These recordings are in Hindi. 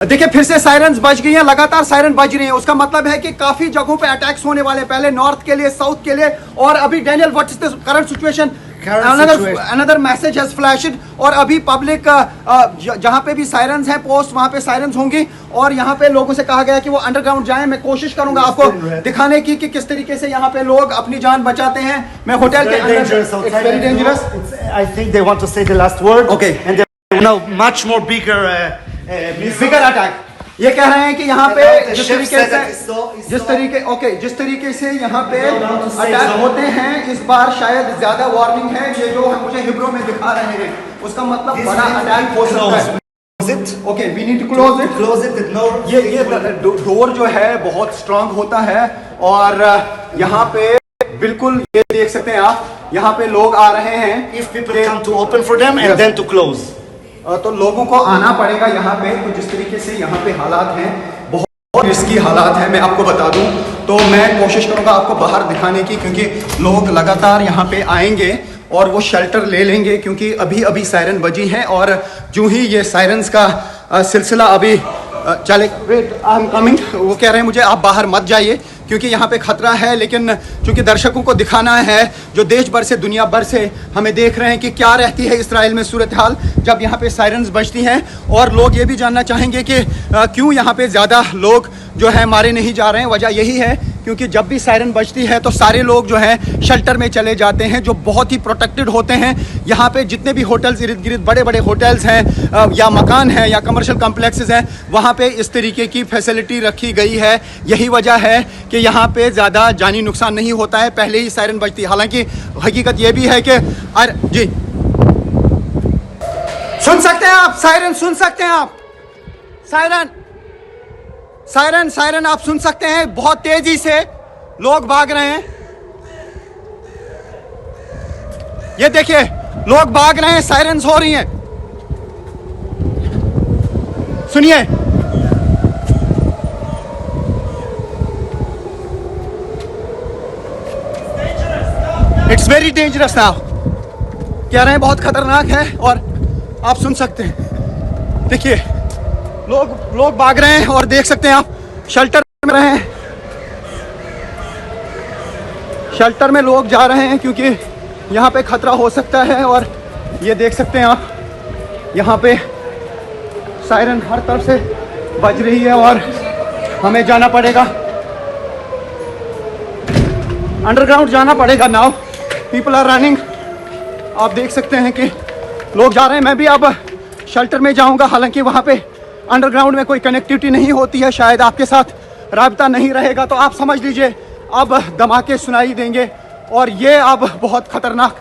देखिए फिर से सायरन्स बज गई हैं, लगातार सायरन बज रही हैं। उसका मतलब है कि काफी जगहों पे अटैक्स होने वाले, पहले नॉर्थ के लिए, साउथ के लिए, और अभी Daniel what is the current situation? Another message has flashed. और अभी पब्लिक जहां पे भी सायरन्स हैं पोस्ट, वहां पे सायरन्स होंगी, और यहाँ पे लोगों से कहा गया कि वो अंडरग्राउंड जाएं। मैं कोशिश करूंगा आपको दिखाने की कि किस तरीके से यहाँ पे लोग अपनी जान बचाते हैं। मैं होटल के अंदर, it's very dangerous. I think they want to say the last word. Okay. And they now much more bigger. Bigger attack. ये कह रहे हैं कि यहाँ पे जिस तरीके से यहाँ पे अटैक होते हैं इस बार शायद ज्यादा वार्निंग है। ये जो मुझे हिब्रू में दिखा रहे हैं उसका मतलब बड़ा अटैक हो सकता है। Okay, we need to close it. Close it. No. ये डोर जो है बहुत स्ट्रांग होता है, और यहाँ पे बिल्कुल ये देख सकते हैं आप, यहाँ पे लोग आ रहे हैं। If people come to open for them and then to close. तो लोगों को आना पड़ेगा यहाँ पे। तो जिस तरीके से यहाँ पे हालात हैं, बहुत रिस्की हालात हैं, मैं आपको बता दूं। तो मैं कोशिश करूँगा आपको बाहर दिखाने की, क्योंकि लोग लगातार यहाँ पे आएंगे और वो शेल्टर ले लेंगे, क्योंकि अभी अभी सायरन बजी हैं। और जो ही ये सायरन्स का सिलसिला अभी चले, वेट आई एम कमिंग, वो कह रहे हैं मुझे आप बाहर मत जाइए क्योंकि यहाँ पे खतरा है। लेकिन चूंकि दर्शकों को दिखाना है, जो देश भर से, दुनिया भर से हमें देख रहे हैं कि क्या रहती है इसराइल में सूरत हाल जब यहाँ पे सायरन्स बजती हैं। और लोग ये भी जानना चाहेंगे कि क्यों यहाँ पे ज़्यादा लोग जो है मारे नहीं जा रहे हैं। वजह यही है क्योंकि जब भी सायरन बजती है तो सारे लोग जो हैं शेल्टर में चले जाते हैं, जो बहुत ही प्रोटेक्टेड होते हैं। यहाँ पे जितने भी होटल्स इर्द गिर्द बड़े बड़े होटल्स हैं या मकान हैं या कमर्शियल कम्प्लेक्सेस हैं, वहाँ पे इस तरीके की फैसिलिटी रखी गई है। यही वजह है कि यहाँ पे ज़्यादा जानी नुकसान नहीं होता है पहले ही सायरन बजती है। हालांकि हकीकत ये भी है कि जी सुन सकते हैं आप सायरन, सुन सकते हैं आप सायरन आप सुन सकते हैं। बहुत तेजी से लोग भाग रहे हैं। ये देखिए लोग भाग रहे हैं, सायरन्स हो रही हैं। सुनिए, इट्स वेरी डेंजरस नाउ, कह रहे हैं बहुत खतरनाक है। और आप सुन सकते हैं, देखिए लोग भाग रहे हैं और देख सकते हैं आप शेल्टर में रहे हैं। शेल्टर में लोग जा रहे हैं क्योंकि यहाँ पे खतरा हो सकता है। और ये देख सकते हैं आप, यहाँ पे सायरन हर तरफ से बज रही है और हमें जाना पड़ेगा, अंडरग्राउंड जाना पड़ेगा नाउ। पीपल आर रनिंग, आप देख सकते हैं कि लोग जा रहे हैं। मैं भी अब शेल्टर में जाऊंगा, हालांकि वहाँ पे अंडरग्राउंड में कोई कनेक्टिविटी नहीं होती है, शायद आपके साथ राब्ता नहीं रहेगा। तो आप समझ लीजिए अब धमाके सुनाई देंगे और ये अब बहुत खतरनाक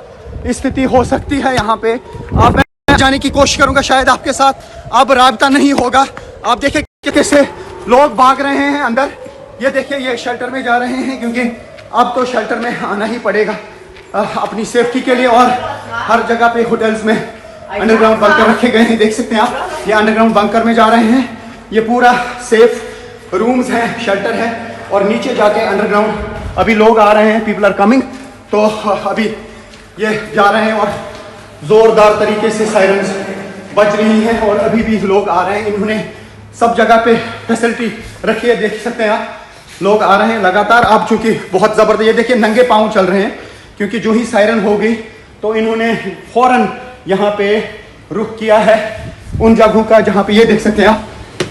स्थिति हो सकती है यहाँ पे। अब मैं जाने की कोशिश करूँगा, शायद आपके साथ अब राब्ता नहीं होगा। आप देखिए कैसे लोग भाग रहे हैं अंदर। ये देखिए ये शेल्टर में जा रहे हैं क्योंकि अब तो शेल्टर में आना ही पड़ेगा अपनी सेफ्टी के लिए। और हर जगह पे होटल्स में अंडरग्राउंड बंकर रखे गए हैं, देख सकते हैं आप। ये अंडरग्राउंड बंकर में जा रहे हैं। ये पूरा सेफ रूम्स हैं, शेल्टर है, और नीचे जाके अंडरग्राउंड अभी लोग आ रहे हैं। People are coming. तो अभी ये जा रहे हैं और ज़ोरदार तरीके से सायरन्स बज रही हैं और अभी भी लोग आ रहे हैं। इन्होंने सब जगह पे फैसिलिटी रखी है, देख सकते हैं आप। लोग आ रहे हैं लगातार। अब चूँकि बहुत ज़बरदस्त, ये देखिए नंगे पाँव चल रहे हैं क्योंकि जो ही सायरन हो गई तो इन्होंने फ़ौरन यहाँ पे रुख किया है उन जगहों का जहाँ पे, ये देख सकते हैं आप,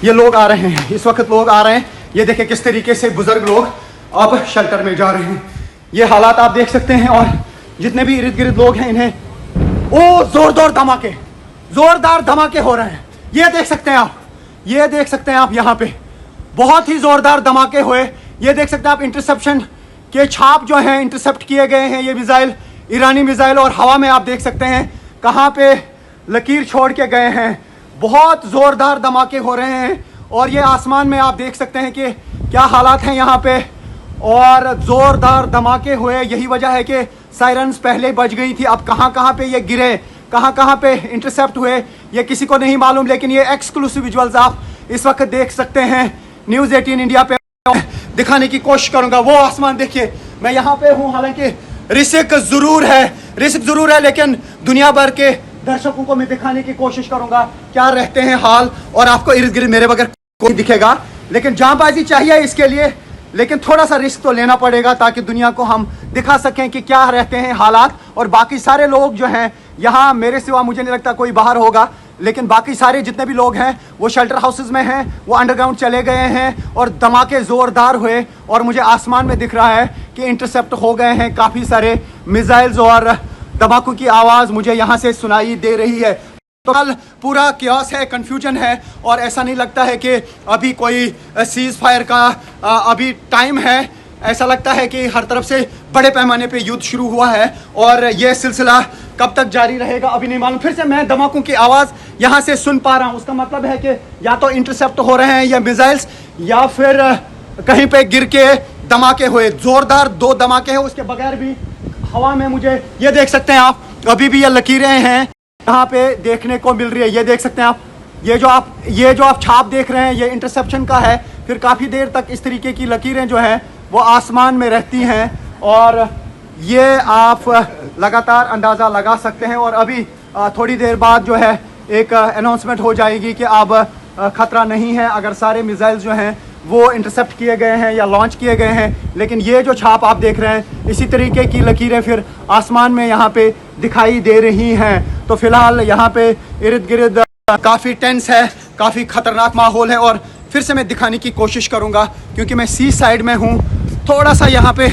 ये लोग आ रहे हैं। इस वक्त लोग आ रहे हैं। ये देखिए किस तरीके से बुजुर्ग लोग अब शेल्टर में जा रहे हैं। ये हालात आप देख सकते हैं। और जितने भी इर्द गिर्द लोग हैं, इन्हें जोरदार धमाके हो रहे हैं। ये देख सकते हैं आप, ये देख सकते हैं आप, यहाँ पे बहुत ही जोरदार धमाके हुए। ये देख सकते हैं आप, इंटरसेप्शन के छाप जो हैं इंटरसेप्ट किए गए हैं। ये मिसाइल, ईरानी मिसाइल, और हवा में आप देख सकते हैं कहाँ पे लकीर छोड़ के गए हैं। बहुत ज़ोरदार धमाके हो रहे हैं। और ये आसमान में आप देख सकते हैं कि क्या हालात हैं यहाँ पे, और ज़ोरदार धमाके हुए। यही वजह है कि सायरन्स पहले बज गई थी। अब कहाँ पे ये गिरे, कहाँ पे इंटरसेप्ट हुए, ये किसी को नहीं मालूम। लेकिन ये एक्सक्लूसिव विजुअल्स आप इस वक्त देख सकते हैं। न्यूज़ 18 इंडिया पे दिखाने की कोशिश करूँगा। वो आसमान देखिए, मैं यहाँ पे हूँ, हालांकि रिस्क ज़रूर है, लेकिन दुनिया भर के दर्शकों को मैं दिखाने की कोशिश करूंगा क्या रहते हैं हाल, और आपको इर्द गिर्द मेरे बगैर कोई दिखेगा, लेकिन जांबाजी चाहिए इसके लिए, लेकिन थोड़ा सा रिस्क तो लेना पड़ेगा ताकि दुनिया को हम दिखा सकें कि क्या रहते हैं हालात। और बाकी सारे लोग जो हैं यहाँ, मेरे सिवा मुझे नहीं लगता कोई बाहर होगा, लेकिन बाकी सारे जितने भी लोग हैं वो शेल्टर हाउसेस में हैं, वो अंडरग्राउंड चले गए हैं और धमाके ज़ोरदार हुए और मुझे आसमान में दिख रहा है कि इंटरसेप्ट हो गए हैं काफ़ी सारे मिसाइल्स और धमाकों की आवाज़ मुझे यहाँ से सुनाई दे रही है। तो कल पूरा क्योस है, कंफ्यूजन है और ऐसा नहीं लगता है कि अभी कोई सीज फायर का अभी टाइम है। ऐसा लगता है कि हर तरफ से बड़े पैमाने पे युद्ध शुरू हुआ है और ये सिलसिला कब तक जारी रहेगा अभी नहीं मालूम। फिर से मैं धमाकों की आवाज़ यहाँ से सुन पा रहा हूँ, उसका मतलब है कि या तो इंटरसेप्ट हो रहे हैं या मिसाइल्स, या फिर कहीं पे गिर के धमाके हुए, ज़ोरदार 2 धमाके हैं। उसके बगैर भी हवा में मुझे ये देख सकते हैं आप, अभी भी ये लकीरें हैं यहाँ पे देखने को मिल रही है। ये देख सकते हैं आप, ये जो आप छाप देख रहे हैं ये इंटरसेप्शन का है। फिर काफ़ी देर तक इस तरीके की लकीरें जो हैं वो आसमान में रहती हैं और ये आप लगातार अंदाज़ा लगा सकते हैं। और अभी थोड़ी देर बाद जो है एक अनाउंसमेंट हो जाएगी कि अब ख़तरा नहीं है अगर सारे मिसाइल्स जो हैं वो इंटरसेप्ट किए गए हैं या लॉन्च किए गए हैं। लेकिन ये जो छाप आप देख रहे हैं, इसी तरीके की लकीरें फिर आसमान में यहाँ पे दिखाई दे रही हैं। तो फिलहाल यहाँ पे इर्द गिर्द काफ़ी टेंस है, काफ़ी ख़तरनाक माहौल है। और फिर से मैं दिखाने की कोशिश करूँगा क्योंकि मैं सी साइड में हूँ, थोड़ा सा यहाँ पे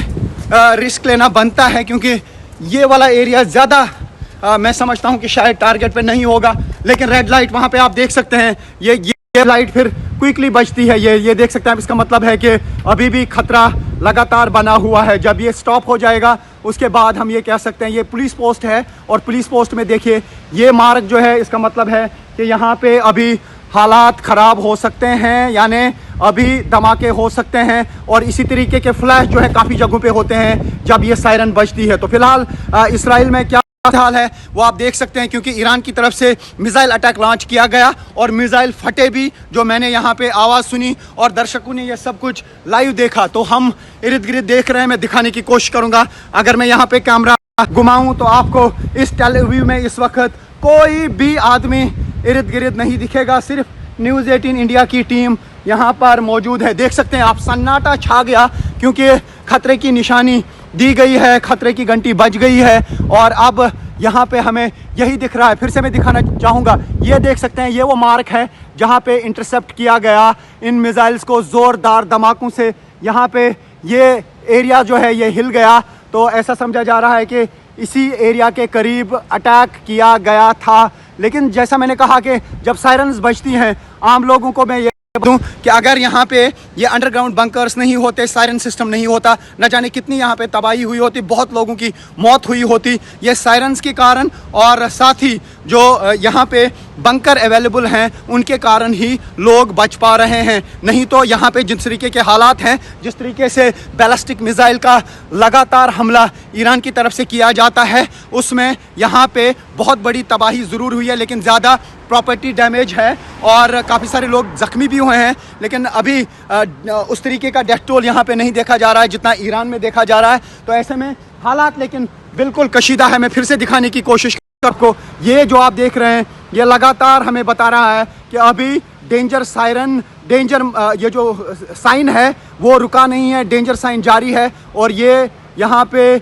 रिस्क लेना बनता है क्योंकि ये वाला एरिया ज़्यादा मैं समझता हूँ कि शायद टारगेट पे नहीं होगा। लेकिन रेड लाइट वहाँ पे आप देख सकते हैं, ये लाइट फिर क्विकली बजती है। ये देख सकते हैं आप, इसका मतलब है कि अभी भी खतरा लगातार बना हुआ है। जब ये स्टॉप हो जाएगा उसके बाद हम ये कह सकते हैं ये पुलिस पोस्ट है और पुलिस पोस्ट में देखिए ये मार्क जो है, इसका मतलब है कि यहाँ पे अभी हालात ख़राब हो सकते हैं, यानी अभी धमाके हो सकते हैं। और इसी तरीके के फ्लैश जो है काफ़ी जगहों पे होते हैं जब ये सायरन बजती है। तो फिलहाल इसराइल में क्या हाल है वो आप देख सकते हैं क्योंकि ईरान की तरफ से मिसाइल अटैक लॉन्च किया गया और मिसाइल फटे भी, जो मैंने यहाँ पे आवाज़ सुनी और दर्शकों ने ये सब कुछ लाइव देखा। तो हम इर्द गिर्द देख रहे हैं, मैं दिखाने की कोशिश करूँगा। अगर मैं यहाँ पे कैमरा घुमाऊँ तो आपको इस टेल अवीव में इस वक्त कोई भी आदमी इर्द गिर्द नहीं दिखेगा, सिर्फ न्यूज़ 18 इंडिया की टीम यहाँ पर मौजूद है। देख सकते हैं आप, सन्नाटा छा गया क्योंकि खतरे की निशानी दी गई है, खतरे की घंटी बज गई है और अब यहाँ पे हमें यही दिख रहा है। फिर से मैं दिखाना चाहूँगा, ये देख सकते हैं ये वो मार्क है जहाँ पे इंटरसेप्ट किया गया इन मिसाइल्स को ज़ोरदार धमाकों से। यहाँ पे ये एरिया जो है ये हिल गया, तो ऐसा समझा जा रहा है कि इसी एरिया के करीब अटैक किया गया था। लेकिन जैसा मैंने कहा कि जब सायरन्स बजती हैं, आम लोगों को मैं ये दूं कि अगर यहाँ पे ये अंडरग्राउंड बंकर्स नहीं होते, सायरन सिस्टम नहीं होता, न जाने कितनी यहाँ पे तबाही हुई होती, बहुत लोगों की मौत हुई होती ये सायरन्स के कारण। और साथ ही जो यहाँ पे बंकर अवेलेबल हैं उनके कारण ही लोग बच पा रहे हैं। नहीं तो यहाँ पे जिस तरीके के हालात हैं, जिस तरीके से बैलिस्टिक मिसाइल का लगातार हमला ईरान की तरफ से किया जाता है, उसमें यहाँ पे बहुत बड़ी तबाही ज़रूर हुई है, लेकिन ज़्यादा प्रॉपर्टी डैमेज है और काफ़ी सारे लोग ज़ख्मी भी हुए हैं। लेकिन अभी उस तरीके का डेथ टोल यहाँ पे नहीं देखा जा रहा है जितना ईरान में देखा जा रहा है। तो ऐसे में हालात लेकिन बिल्कुल कशीदा है। मैं फिर से दिखाने की कोशिश को, ये जो आप देख रहे हैं ये लगातार हमें बता रहा है कि अभी डेंजर सायरन, डेंजर ये जो साइन है वो रुका नहीं है, डेंजर साइन जारी है। और ये यहाँ पे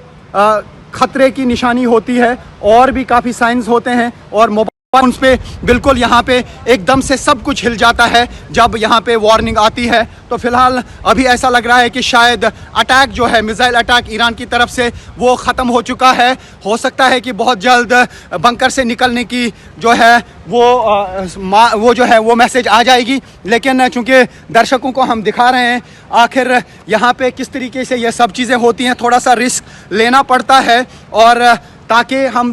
खतरे की निशानी होती है और भी काफ़ी साइंस होते हैं और मोबाइल उस पे बिल्कुल यहाँ पे एकदम से सब कुछ हिल जाता है जब यहाँ पे वार्निंग आती है। तो फिलहाल अभी ऐसा लग रहा है कि शायद अटैक जो है, मिसाइल अटैक ईरान की तरफ से, वो ख़त्म हो चुका है। हो सकता है कि बहुत जल्द बंकर से निकलने की जो है वो जो है वो मैसेज आ जाएगी। लेकिन चूँकि दर्शकों को हम दिखा रहे हैं आखिर यहाँ पे किस तरीके से ये सब चीज़ें होती हैं, थोड़ा सा रिस्क लेना पड़ता है और ताकि हम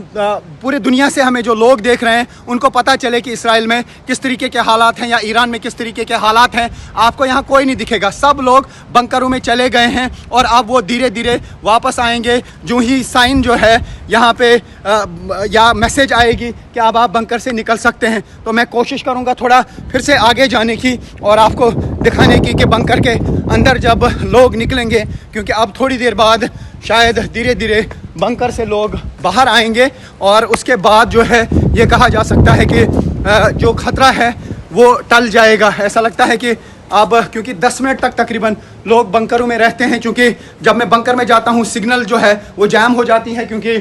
पूरे दुनिया से हमें जो लोग देख रहे हैं उनको पता चले कि इसराइल में किस तरीके के हालात हैं या ईरान में किस तरीके के हालात हैं। आपको यहाँ कोई नहीं दिखेगा, सब लोग बंकरों में चले गए हैं और अब वो धीरे धीरे वापस आएंगे जो ही साइन जो है यहाँ पे या मैसेज आएगी कि अब आप बंकर से निकल सकते हैं। तो मैं कोशिश करूँगा थोड़ा फिर से आगे जाने की और आपको दिखाने की कि बंकर के अंदर जब लोग निकलेंगे, क्योंकि अब थोड़ी देर बाद शायद धीरे धीरे बंकर से लोग बाहर आएंगे और उसके बाद जो है ये कहा जा सकता है कि जो खतरा है वो टल जाएगा। ऐसा लगता है कि अब क्योंकि 10 मिनट तक तकरीबन लोग बंकरों में रहते हैं, क्योंकि जब मैं बंकर में जाता हूँ सिग्नल जो है वो जैम हो जाती है, क्योंकि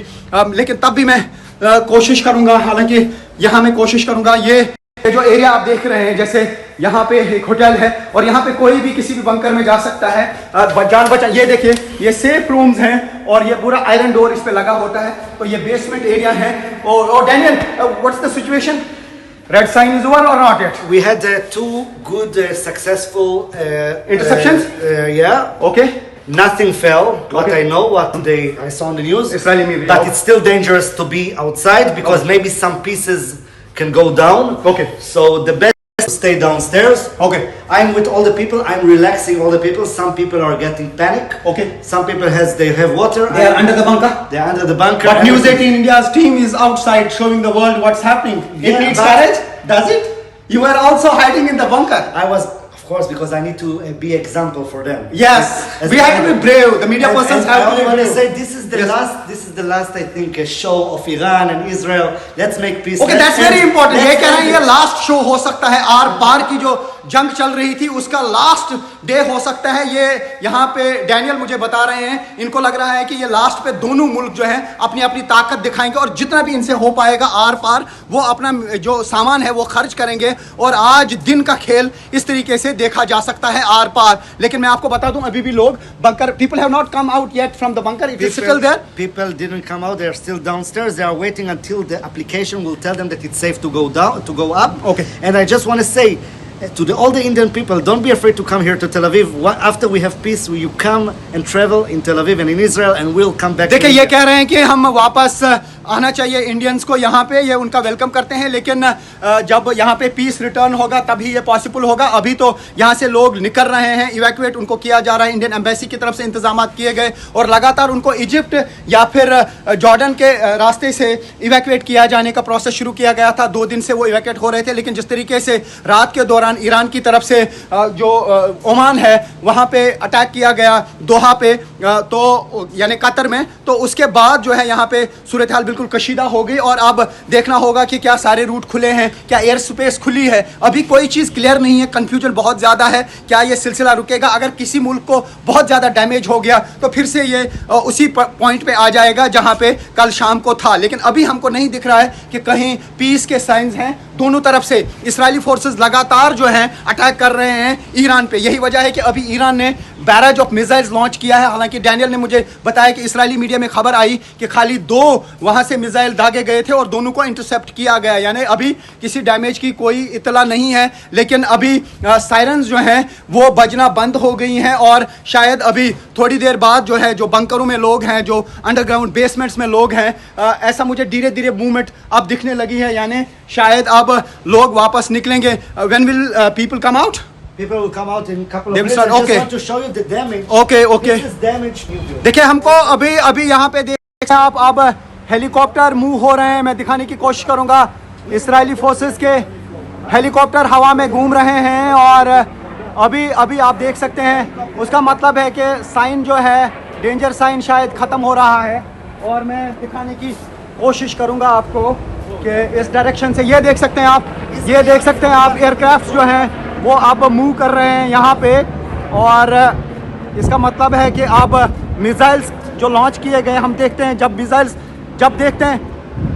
लेकिन तब भी मैं कोशिश करूँगा, हालांकि यहाँ मैं कोशिश करूँगा। ये जो एरिया आप देख रहे हैं, जैसे यहाँ पे एक होटल है और यहाँ पे कोई भी किसी भी बंकर में जा सकता है जान बचा। ये देखिए ये सेफ रूम्स हैं और ये पूरा आयरन डोर इस पे लगा होता है, तो ये बेसमेंट एरिया है। और Daniel, what's the situation? Red sign is over or not yet? We had two good, successful interceptions. Yeah. Okay. Nothing fell. What Okay. I know, I saw on the news. Israeli media. But it's still dangerous to be outside because maybe some pieces can go down. Okay. So the best is to stay downstairs. Okay. I'm with all the people. I'm relaxing all the people. Some people are getting panic. Okay. Some people they have water. They are under the bunker. They are under the bunker. But News 18 India's team is outside showing the world what's happening. It Yeah, needs but- courage, does it? You were also hiding in the bunker. I was, of course, because I need to be example for them. Yes, As we have to be brave. The media And persons I have to only be want to brave. say this is the Yes. last. This is the last. I think a show of Iran and Israel. Let's make peace. Okay, Let's that's end- very important. ये let's कह रहे हैं end ये it. लास्ट शो हो सकता है, आर पार की जो जंग चल रही थी उसका लास्ट डे हो सकता है। ये यहाँ पे डैनियल मुझे बता रहे हैं, इनको लग रहा है कि ये लास्ट पे दोनों मुल्क जो है अपनी अपनी ताकत दिखाएंगे और जितना भी इनसे हो पाएगा आर पार वो अपना जो सामान है वो खर्च करेंगे। और आज दिन का खेल इस तरीके से देखा जा सकता है आर पार। लेकिन मैं आपको बता दूं अभी भी लोग bunker, people have not come out yet from the bunker, it is still there. People didn't come out. They are still downstairs. They are waiting until the application will tell them that it's safe to go down, to go up. Okay. And I just want to say to all the Indian people, don't be afraid to come here to Tel Aviv. After we have peace, you come and travel in Tel Aviv and in Israel, and we'll come back. देखिए to ये India. कह रहे हैं कि हम वापस आना चाहिए इंडियंस को यहाँ पे, ये उनका वेलकम करते हैं। लेकिन जब यहाँ पे पीस रिटर्न होगा तभी ये पॉसिबल होगा। अभी तो यहाँ से लोग निकल रहे हैं, इवैक्यूएट उनको किया जा रहा है। इंडियन एम्बेसी की तरफ से इंतजाम किए गए और लगातार उनको इजिप्ट या फिर जॉर्डन के रास्ते से इवैक्यूएट किया जाने का प्रोसेस शुरू किया गया था। 2 दिन से वो इवैक्यूएट हो रहे थे, लेकिन जिस तरीके से रात के दौरान ईरान की तरफ से जो ओमान है वहाँ पे अटैक किया गया दोहा पे, तो यानी कतर में, तो उसके बाद जो है यहाँ पे सूरत हाल बिल्कुल कशीदा हो गई। और अब देखना होगा कि क्या सारे रूट खुले हैं, क्या एयर स्पेस खुली है। अभी कोई चीज़ क्लियर नहीं है, कंफ्यूजन बहुत ज़्यादा है। क्या ये सिलसिला रुकेगा? अगर किसी मुल्क को बहुत ज़्यादा डैमेज हो गया तो फिर से ये उसी पॉइंट पे आ जाएगा जहाँ पे कल शाम को था। लेकिन अभी हमको नहीं दिख रहा है कि कहीं पीस के साइंस हैं। दोनों तरफ से इस्राएली फोर्सेस लगातार जो हैं अटैक कर रहे हैं ईरान पे। यही वजह है कि अभी ईरान ने बैराज ऑफ मिसाइल्स लॉन्च किया है। हालांकि डैनियल ने मुझे बताया कि इस्राएली मीडिया में खबर आई कि खाली 2 वहां से मिसाइल दागे गए थे और दोनों को इंटरसेप्ट किया गया, यानी अभी किसी डैमेज की कोई इतला नहीं है। लेकिन अभी सायरन्स जो हैं वो बजना बंद हो गई हैं और शायद अभी थोड़ी देर बाद जो है जो बंकरों में लोग हैं, जो अंडरग्राउंड बेसमेंट्स में लोग हैं, ऐसा मुझे धीरे धीरे मूवमेंट अब दिखने लगी है, यानी शायद अब लोग वापस निकलेंगे। When will people come out? People will come out in a couple of They will minutes. start- I just okay. want to show you the damage. Okay, okay. This is damage. देखिए हमको अभी यहाँ पे देख आप अब हेलीकॉप्टर मूव हो रहे हैं। मैं दिखाने की कोशिश करूँगा। इस्राएली फोर्सेस के हेलीकॉप्टर हवा में घूम रहे हैं और अभी आप देख सकते हैं। उसका मतलब है कि साइन जो है, डेंजर साइन शायद ख़त्म हो रहा है। और मैं दिखाने की कोशिश करूँगा आपको कि इस डायरेक्शन से ये देख सकते हैं आप एयरक्राफ्ट जो हैं वो अब मूव कर रहे हैं यहाँ पे। और इसका मतलब है कि अब मिसाइल्स जो लॉन्च किए गए, हम देखते हैं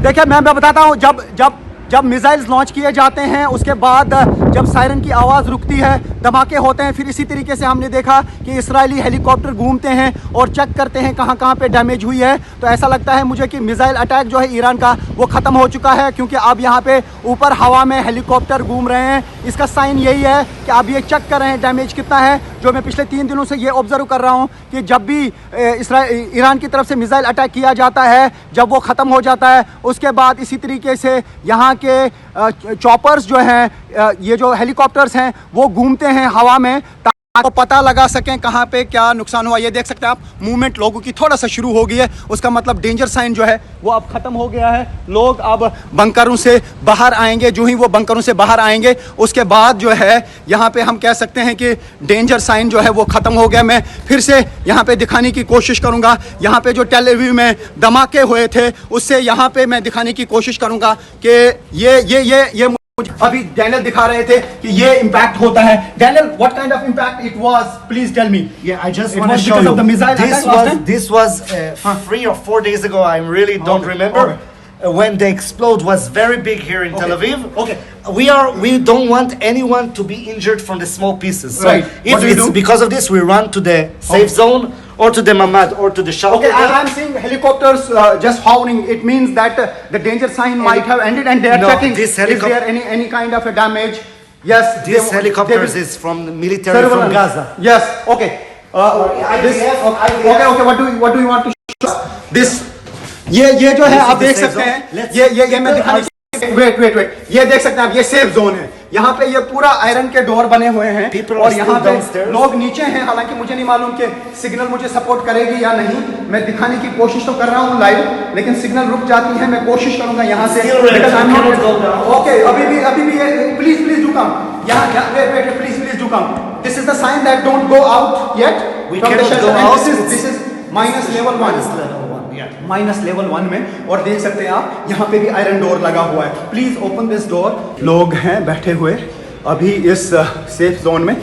देखिए मैं बताता हूँ, जब मिसाइल्स लॉन्च किए जाते हैं उसके बाद जब सायरन की आवाज़ रुकती है, धमाके होते हैं। फिर इसी तरीके से हमने देखा कि इस्राएली हेलीकॉप्टर घूमते हैं और चेक करते हैं कहाँ पे डैमेज हुई है। तो ऐसा लगता है मुझे कि मिसाइल अटैक जो है ईरान का वो ख़त्म हो चुका है, क्योंकि अब यहाँ पे ऊपर हवा में हेलीकॉप्टर घूम रहे हैं। इसका साइन यही है कि अब ये चेक कर रहे हैं डैमेज कितना है। जो मैं पिछले 3 दिनों से ये ऑब्जर्व कर रहा हूँ कि जब भी ईरान की तरफ से मिसाइल अटैक किया जाता है, जब वो ख़त्म हो जाता है उसके बाद इसी तरीके से यहाँ के चॉपर्स जो हैं, ये जो हेलीकॉप्टर्स हैं वो घूमते हैं हवा में ताकि पता लगा सकें कहाँ पे क्या नुकसान हुआ। ये देख सकते हैं आप, मूवमेंट लोगों की थोड़ा सा शुरू हो गई है। उसका मतलब डेंजर साइन जो है वो अब ख़त्म हो गया है। लोग अब बंकरों से बाहर आएंगे। जो ही वो बंकरों से बाहर आएंगे उसके बाद जो है यहाँ पे हम कह सकते हैं कि डेंजर साइन जो है वो ख़त्म हो गया। मैं फिर से यहाँ पे दिखाने की कोशिश करूँगा। यहाँ पे जो टेल अवीव में धमाके हुए थे उससे यहाँ पे मैं दिखाने की कोशिश करूँगा कि ये अभी डैनियल दिखा रहे थे कि ये इम्पैक्ट होता है। Daniel, what kind of impact it was, please tell me. Yeah, I just It want to was show because you. of the missile attack last time? This was 3 or 4 days ago. I really don't Okay, remember. okay. When the explode was very big here in Tel Aviv. Okay. We don't want anyone to be injured from the small pieces. So Right. What if do you it's do? because of this, we run to the safe zone or to the mamad or to the shelter. Okay, I'm seeing helicopters just hovering. It means that the danger sign might have ended, and they are No, checking this is there any kind of a damage. Yes, This they helicopters will- is from the military from surveillance. Gaza. Yes. Okay. Okay. What do you want to show us? This. ये जो है This आप is the देख safe सकते zone. हैं। Let's- ये मैं दिखाने वेट ये देख सकते हैं आप, ये सेफ जोन है। यहाँ पे ये पूरा आयरन के डोर बने हुए हैं People और are यहाँ still पे downstairs. लोग नीचे हैं। हालांकि मुझे नहीं मालूम कि सिग्नल मुझे सपोर्ट करेगी या नहीं। मैं दिखाने की कोशिश तो कर रहा हूँ लाइव, लेकिन सिग्नल रुक जाती है। मैं कोशिश करूंगा यहाँ से। Still red. Because I'm not- Cannot go down. Okay, अभी भी प्लीज डू कम। यहाँ wait please do come. This is the sign that don't go out yet We from the cannot shelter. go out. This is minus level Minus level 1. Yeah. Minus level 1 में। और देख सकते हैं आप यहाँ पे भी आयरन डोर लगा हुआ है। Please open this door. लोग हैं बैठे हुए अभी इस सेफ जोन में।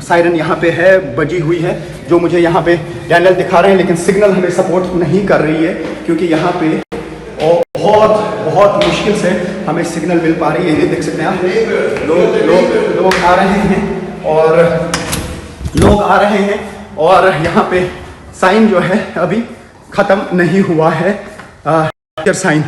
सायरन यहाँ पे है, बजी हुई है, जो मुझे यहाँ पे डैनियल दिखा रहे हैं, लेकिन सिग्नल हमें सपोर्ट नहीं कर रही है क्योंकि यहाँ पे बहुत मुश्किल से हमें सिग्नल मिल पा रही है। ये देख सकते हैं आप, लोग आ रहे हैं और यहाँ पे साइन जो है अभी ख़त्म नहीं हुआ है, साइन।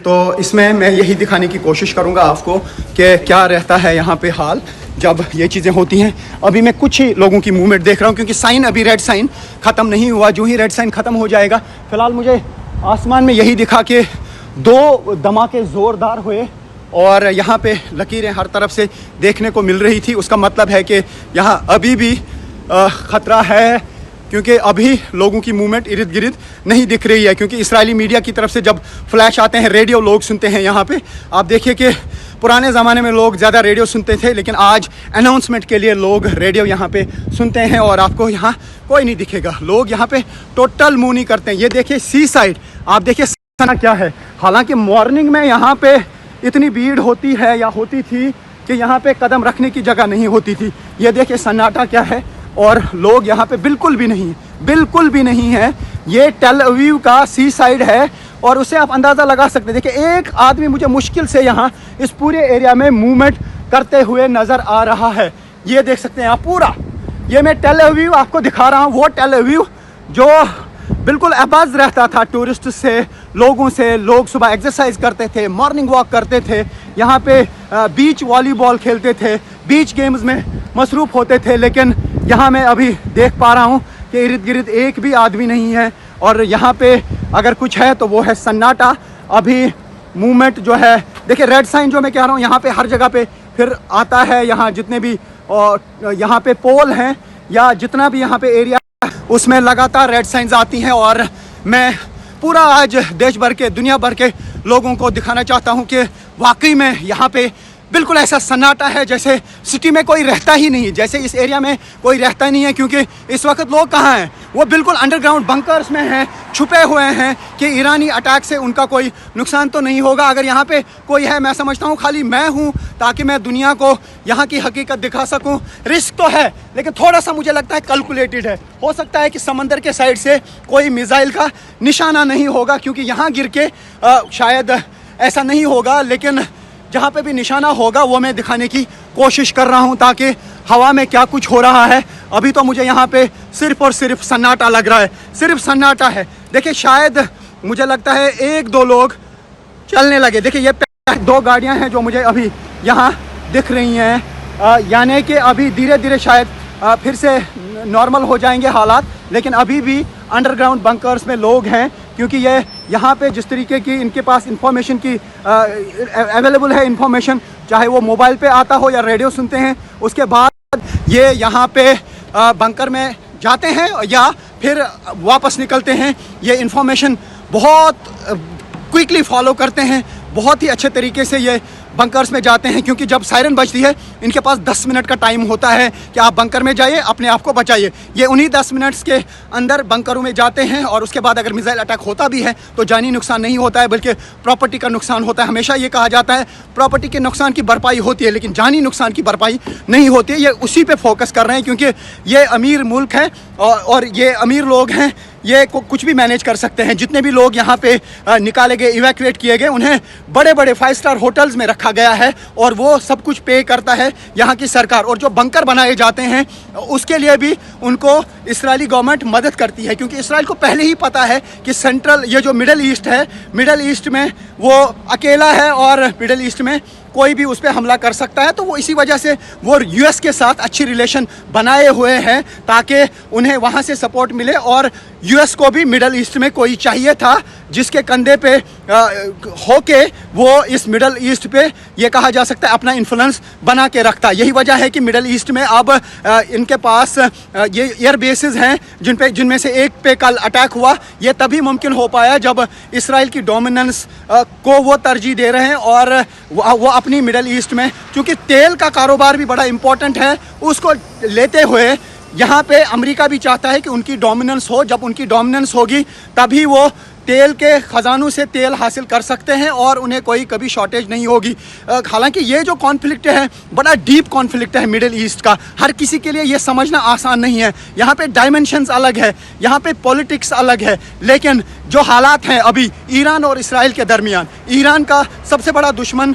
तो इसमें मैं यही दिखाने की कोशिश करूँगा आपको कि क्या रहता है यहाँ पे हाल जब ये चीज़ें होती हैं। अभी मैं कुछ ही लोगों की मूवमेंट देख रहा हूँ क्योंकि साइन अभी रेड साइन ख़त्म नहीं हुआ। जो ही रेड साइन ख़त्म हो जाएगा, फ़िलहाल मुझे आसमान में यही दिखा कि 2 धमाके ज़ोरदार हुए और यहाँ पे लकीरें हर तरफ से देखने को मिल रही थी। उसका मतलब है कि यहाँ अभी भी ख़तरा है क्योंकि अभी लोगों की मूवमेंट इर्द गिर्द नहीं दिख रही है। क्योंकि इस्राएली मीडिया की तरफ से जब फ्लैश आते हैं, रेडियो लोग सुनते हैं यहाँ पे। आप देखिए कि पुराने ज़माने में लोग ज़्यादा रेडियो सुनते थे, लेकिन आज अनाउंसमेंट के लिए लोग रेडियो यहाँ पे सुनते हैं और आपको यहाँ कोई नहीं दिखेगा। लोग यहाँ पे टोटल मूव नहीं करते हैं। ये देखिए सी साइड, आप देखिए सन्ना क्या है। हालांकि मॉर्निंग में यहाँ पे इतनी भीड़ होती है या होती थी कि यहाँ पे कदम रखने की जगह नहीं होती थी। ये देखिए सन्नाटा क्या है और लोग यहाँ पे बिल्कुल भी नहीं है। ये टेल अवीव का सी साइड है और उससे आप अंदाज़ा लगा सकते हैं। देखिए एक आदमी मुझे मुश्किल से यहाँ इस पूरे एरिया में मूवमेंट करते हुए नज़र आ रहा है। ये देख सकते हैं आप पूरा, ये मैं टेल अवीव आपको दिखा रहा हूँ। वो टेल अवीव जो बिल्कुल अबाज रहता था टूरिस्ट से, लोगों से। लोग सुबह एक्सरसाइज करते थे, मॉर्निंग वॉक करते थे, यहाँ पे बीच वॉलीबॉल खेलते थे, बीच गेम्स में मसरूफ़ होते थे। लेकिन यहाँ मैं अभी देख पा रहा हूँ कि इर्द गिर्द एक भी आदमी नहीं है और यहाँ पे अगर कुछ है तो वो है सन्नाटा। अभी मूवमेंट जो है, देखिए रेड साइन जो मैं कह रहा हूँ यहाँ पे हर जगह पे फिर आता है। यहाँ जितने भी यहाँ पे पोल हैं या जितना भी यहाँ पे एरिया, उसमें लगातार रेड साइंस आती हैं। और मैं पूरा आज देश भर के, दुनिया भर के लोगों को दिखाना चाहता हूँ कि वाकई में यहाँ पे बिल्कुल ऐसा सन्नाटा है जैसे सिटी में कोई रहता ही नहीं, जैसे इस एरिया में कोई रहता नहीं है। क्योंकि इस वक्त लोग कहाँ हैं, वो बिल्कुल अंडरग्राउंड बंकर्स में हैं, छुपे हुए हैं कि ईरानी अटैक से उनका कोई नुकसान तो नहीं होगा। अगर यहाँ पे कोई है, मैं समझता हूँ खाली मैं हूँ, ताकि मैं दुनिया को यहाँ की हकीकत दिखा सकूँ। रिस्क तो है लेकिन थोड़ा सा मुझे लगता है कैलकुलेटेड है। हो सकता है कि समंदर के साइड से कोई मिसाइल का निशाना नहीं होगा क्योंकि यहाँ गिर के शायद ऐसा नहीं होगा, लेकिन जहाँ पे भी निशाना होगा वो मैं दिखाने की कोशिश कर रहा हूँ ताकि हवा में क्या कुछ हो रहा है। अभी तो मुझे यहाँ पे सिर्फ और सिर्फ सन्नाटा लग रहा है, सिर्फ सन्नाटा है। देखिए शायद मुझे लगता है 1-2 लोग चलने लगे। देखिए ये 2 गाड़ियाँ हैं जो मुझे अभी यहाँ दिख रही हैं, यानी कि अभी धीरे धीरे शायद फिर से नॉर्मल हो जाएंगे हालात। लेकिन अभी भी अंडरग्राउंड बंकर्स में लोग हैं क्योंकि ये यहाँ पे जिस तरीके की इनके पास इंफॉर्मेशन की अवेलेबल है, इंफॉर्मेशन चाहे वो मोबाइल पे आता हो या रेडियो सुनते हैं, उसके बाद ये यहाँ पे बंकर में जाते हैं या फिर वापस निकलते हैं। ये इंफॉर्मेशन बहुत क्विकली फॉलो करते हैं, बहुत ही अच्छे तरीके से ये बंकर्स में जाते हैं, क्योंकि जब सायरन बजती है इनके पास 10 मिनट का टाइम होता है कि आप बंकर में जाइए, अपने आप को बचाइए। ये उन्हीं 10 मिनट्स के अंदर बंकरों में जाते हैं और उसके बाद अगर मिसाइल अटैक होता भी है तो जानी नुकसान नहीं होता है, बल्कि प्रॉपर्टी का नुकसान होता है। हमेशा ये कहा जाता है प्रॉपर्टी के नुकसान की भरपाई होती है, लेकिन जानी नुकसान की भरपाई नहीं होती है। ये उसी पे फोकस कर रहे हैं, क्योंकि ये अमीर मुल्क है और ये अमीर लोग हैं, ये कुछ भी मैनेज कर सकते हैं। जितने भी लोग यहाँ पे निकाले गए, इवैक्यूएट किए गए, उन्हें बड़े बड़े 5 स्टार होटल्स में रखा गया है और वो सब कुछ पे करता है यहाँ की सरकार। और जो बंकर बनाए जाते हैं उसके लिए भी उनको इस्राएली गवर्नमेंट मदद करती है, क्योंकि इसराइल को पहले ही पता है कि सेंट्रल ये जो मिडल ईस्ट है, मिडल ईस्ट में वो अकेला है और मिडल ईस्ट में कोई भी उस पर हमला कर सकता है। तो वो इसी वजह से वो यूएस के साथ अच्छी रिलेशन बनाए हुए हैं ताकि उन्हें वहाँ से सपोर्ट मिले। और यूएस को भी मिडल ईस्ट में कोई चाहिए था जिसके कंधे पे होके वो इस मिडल ईस्ट पे ये कहा जा सकता है अपना इन्फ्लुएंस बना के रखता है। यही वजह है कि मिडल ईस्ट में अब इनके पास ये एयर बेसिस हैं जिनमें से एक पे कल अटैक हुआ। ये तभी मुमकिन हो पाया जब इसराइल की डोमिनेंस को वो तरजीह दे रहे हैं और वो अपनी मिडल ईस्ट में, क्योंकि तेल का कारोबार भी बड़ा इंपॉर्टेंट है, उसको लेते हुए यहाँ पे अमेरिका भी चाहता है कि उनकी डोमिनेंस हो। जब उनकी डोमिनेंस होगी तभी वो तेल के ख़जानों से तेल हासिल कर सकते हैं और उन्हें कोई कभी शॉर्टेज नहीं होगी। हालांकि ये जो कॉन्फ्लिक्ट है बड़ा डीप कॉन्फ्लिक्ट है मिडिल ईस्ट का, हर किसी के लिए ये समझना आसान नहीं है। यहाँ पे डायमेंशंस अलग है, यहाँ पे पॉलिटिक्स अलग है, लेकिन जो हालात हैं अभी ईरान और इसराइल के दरमियान, ईरान का सबसे बड़ा दुश्मन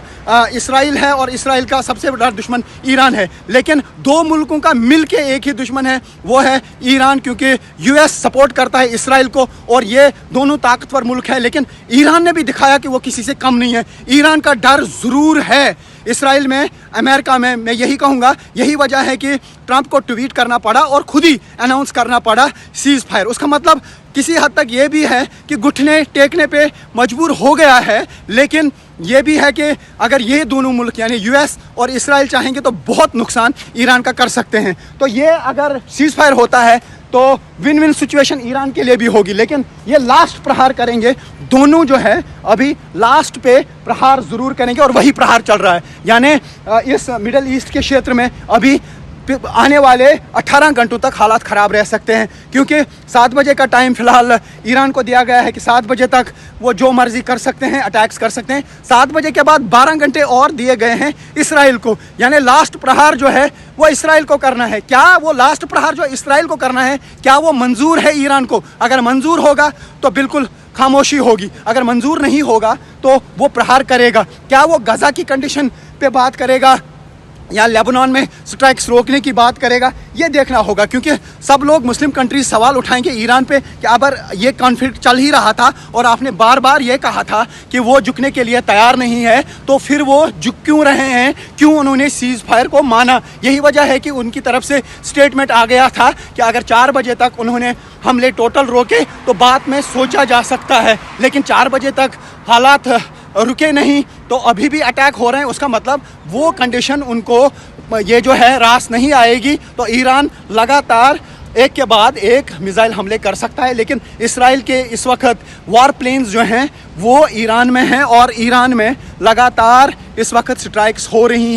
इसराइल है और इसराइल का सबसे बड़ा दुश्मन ईरान है, लेकिन दो मुल्कों का मिल के एक ही दुश्मन है, वो है ईरान, क्योंकि यूएस सपोर्ट करता है इसराइल को और ये दोनों ताकतवर मुल्क है। लेकिन ईरान ने भी दिखाया कि वो किसी से कम नहीं है। ईरान का डर ज़रूर है इसराइल में, अमेरिका में। मैं यही कहूँगा, यही वजह है कि ट्रंप को ट्वीट करना पड़ा और खुद ही अनाउंस करना पड़ा सीज़ फायर। उसका मतलब किसी हद तक ये भी है कि घुटने टेकने पे मजबूर हो गया है, लेकिन ये भी है कि अगर ये दोनों मुल्क यानी यूएस और इसराइल चाहेंगे तो बहुत नुकसान ईरान का कर सकते हैं। तो ये अगर सीज़ फायर होता है तो विन विन सिचुएशन ईरान के लिए भी होगी, लेकिन ये लास्ट प्रहार करेंगे दोनों, जो है अभी लास्ट पे प्रहार ज़रूर करेंगे और वही प्रहार चल रहा है। यानी इस मिडल ईस्ट के क्षेत्र में अभी आने वाले 18 घंटों तक हालात ख़राब रह सकते हैं, क्योंकि 7 बजे का टाइम फ़िलहाल ईरान को दिया गया है कि 7 बजे तक वो जो मर्ज़ी कर सकते हैं, अटैक्स कर सकते हैं। 7 बजे के बाद 12 घंटे और दिए गए हैं इसराइल को, यानी लास्ट प्रहार जो है वो इसराइल को करना है। क्या वो लास्ट प्रहार जो इसराइल को करना है, क्या वो मंजूर है ईरान को? अगर मंजूर होगा तो बिल्कुल खामोशी होगी, अगर मंजूर नहीं होगा तो वो प्रहार करेगा। क्या वो गज़ा की कंडीशन पे बात करेगा या लेबनान में स्ट्राइक्स रोकने की बात करेगा, ये देखना होगा, क्योंकि सब लोग मुस्लिम कंट्रीज सवाल उठाएंगे ईरान पे कि अगर ये कॉन्फ्लिक्ट चल ही रहा था और आपने बार बार ये कहा था कि वो झुकने के लिए तैयार नहीं है, तो फिर वो झुक क्यों रहे हैं, क्यों उन्होंने सीज़ फायर को माना? यही वजह है कि उनकी तरफ से स्टेटमेंट आ गया था कि अगर 4 बजे तक उन्होंने हमले टोटल रोके तो बाद में सोचा जा सकता है, लेकिन 4 बजे तक हालात रुके नहीं तो अभी भी अटैक हो रहे हैं। उसका मतलब वो कंडीशन उनको ये जो है रास नहीं आएगी, तो ईरान लगातार एक के बाद एक मिसाइल हमले कर सकता है। लेकिन इसराइल के इस वक्त वार प्लेन्स जो हैं वो ईरान में हैं और ईरान में लगातार इस वक्त स्ट्राइक्स हो रही हैं।